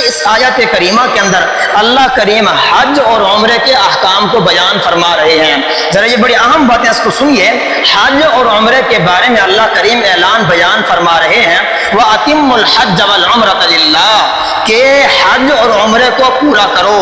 اس آیت کریمہ کے اندر اللہ کریم حج اور عمرے کے احکام کو بیان فرما رہے ہیں۔ ذرا یہ بڑی اہم باتیں اس کو سنیے۔ حج اور عمرے کے بارے میں اللہ کریم اعلان بیان فرما رہے ہیں وَأَتِمُّ الْحَجَّ وَالْعُمْرَةَ لِلَّهِ کہ حج اور عمرے کو پورا کرو،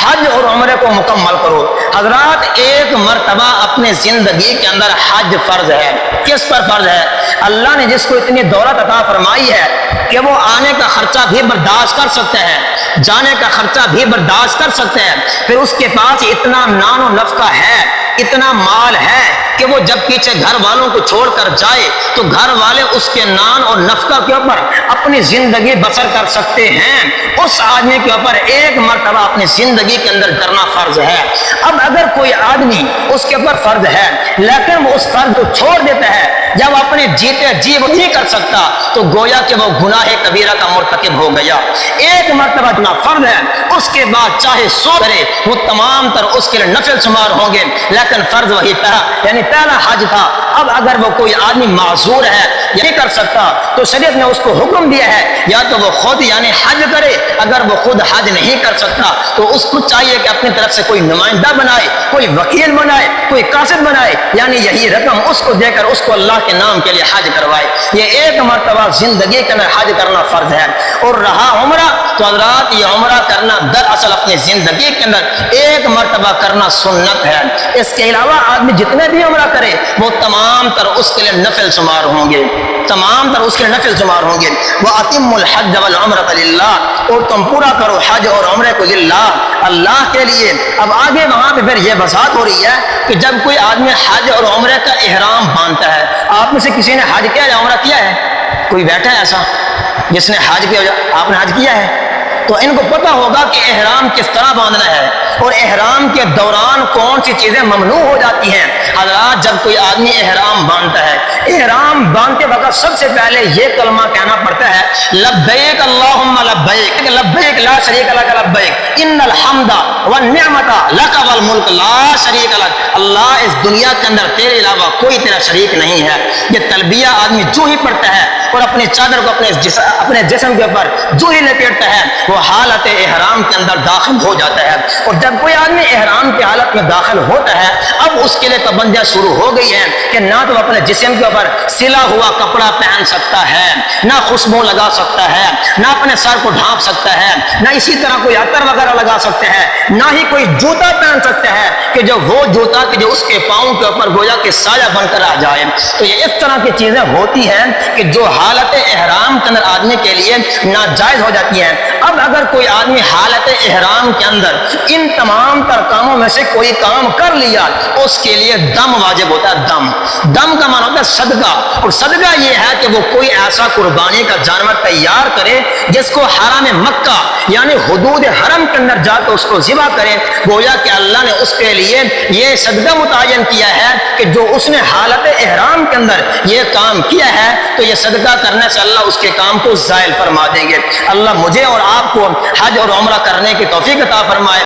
حج اور عمرے کو مکمل کرو۔ حضرات ایک مرتبہ اپنے زندگی کے اندر حج فرض ہے۔ کس پر فرض ہے؟ اللہ نے جس کو اتنی دولت عطا فرمائی ہے کہ وہ آنے کا خرچہ بھی برداشت کر سکتے ہیں، جانے کا خرچہ بھی برداشت کر سکتے ہیں، پھر اس کے پاس اتنا نان و نفقہ ہے، اتنا مال ہے کہ وہ جب پیچھے گھر والوں کو چھوڑ کر جائے تو گھر والے اس کے نان اور نفقہ کے اوپر اپنی زندگی بسر کر سکتے ہیں۔ اس آدمی کے اوپر ایک مرتبہ اپنی زندگی کے اندر کرنا فرض ہے۔ اب اگر کوئی آدمی اس کے اوپر فرض ہے لیکن وہ اس فرض کو چھوڑ دیتا ہے، جب اپنے جیتے جی وہ نہیں کر سکتا تو گویا کہ وہ گناہ کبیرہ کا مرتکب ہو گیا۔ ایک مرتبہ اتنا فرض ہے، اس کے بعد چاہے سو کرے وہ تمام تر اس کے لیے نفل شمار ہوں گے، لیکن فرض وہی پہلا یعنی پہلا حج تھا۔ اب اگر وہ کوئی آدمی معذور ہے یا نہیں کر سکتا تو شریعت نے اس کو حکم دیا ہے یا تو وہ خود یعنی حج کرے، اگر وہ خود حج نہیں کر سکتا تو اس کو چاہیے کہ اپنی طرف سے کوئی نمائندہ بنائے، کوئی وکیل بنائے، کوئی قاصد بنائے، یعنی یہی رقم اس کو دے کر اس کو اللہ کے نام کے لیے حج کروائے۔ یہ ایک مرتبہ زندگی کے اندر حج کرنا فرض ہے۔ اور رہا عمرہ تو حضرات یہ عمرہ کرنا دراصل اپنی زندگی کے اندر ایک مرتبہ کرنا سنت ہے۔ اس کے علاوہ آدمی جتنے بھی عمرہ کرے وہ تمام تر اس کے لیے نفل شمار ہوں گے، تمام تر اس کے لیے نفل شمار ہوں گے۔ وَأَتِمُّ الْحَجَّ وَالْعُمْرَةَ لِلَّهِ اور تم پورا کرو حج اور عمرے کو للہ، اللہ کے لیے۔ اب آگے وہاں پہ پھر یہ وضاحت ہو رہی ہے کہ جب کوئی آدمی حج اور عمرے کا احرام باندھتا ہے، آپ میں سے کسی نے حج کیا یا عمرہ کیا ہے؟ کوئی بیٹھا ہے ایسا جس نے حج کیا؟ آپ نے حج کیا ہے تو ان کو پتہ ہوگا کہ احرام کس طرح باندھنا ہے اور احرام کے دوران کون سی چیزیں ممنوع ہو جاتی ہیں۔ حضرات جب کوئی آدمی احرام باندھتا ہے، احرام باندھتے وقت سب سے پہلے یہ کلمہ کہنا پڑتا ہے لبیک اللہم لبیک لبیک لا شریک لک لبیک ان الحمد والنعمت لک والملک لا شریک لک۔ اللہ اس دنیا کے اندر تیرے علاوہ کوئی تیرا شریک نہیں ہے۔ یہ تلبیہ آدمی جو ہی پڑھتا ہے اور اپنی چادر کو اپنے جسم کے اوپر جو ہی لپیٹتا ہے وہ حالت احرام کے اندر داخل ہو جاتا ہے۔ اور جب کوئی آدمی احرام کی حالت میں داخل ہوتا ہے اب اس کے لیے پابندیاں شروع ہو گئی ہیں کہ نہ تو اپنے جسم کے اوپر سلا ہوا کپڑا پہن سکتا ہے، نہ خوشبو لگا سکتا ہے، نہ اپنے سر کو ڈھانپ سکتا ہے، نہ اسی طرح کوئی عطر وغیرہ لگا سکتا ہے، نہ ہی کوئی جوتا پہن سکتا ہے کہ جو وہ جوتا کہ جو اس کے پاؤں کے اوپر گویا کہ سایہ بن کر آ جائے۔ تو یہ اس طرح کی چیزیں ہوتی ہیں کہ جو حالت احرام کے اندر آدمی کے لیے ناجائز ہو جاتی ہیں۔ اب اگر کوئی آدمی حالت احرام کے اندر ان تمام تر کاموں میں سے کوئی کام کر لیا اس کے لیے دم واجب ہوتا ہے۔ دم کا معنی ہوتا ہے صدقہ، اور صدقہ یہ ہے کہ وہ کوئی ایسا قربانی کا جانور تیار کرے جس کو حرم مکہ یعنی حدود حرم کے اندر جا کے اس کو ذبح کرے، گویا کہ اللہ نے اس کے لیے یہ صدقہ متعین کیا ہے کہ جو اس نے حالت احرام کے اندر یہ کام کیا ہے تو یہ صدقہ کرنے سے اللہ اس کے کام کو زائل فرما دیں گے۔ اللہ مجھے اور آپ کو حج اور عمرہ کرنے کی توفیق عطا فرمائے۔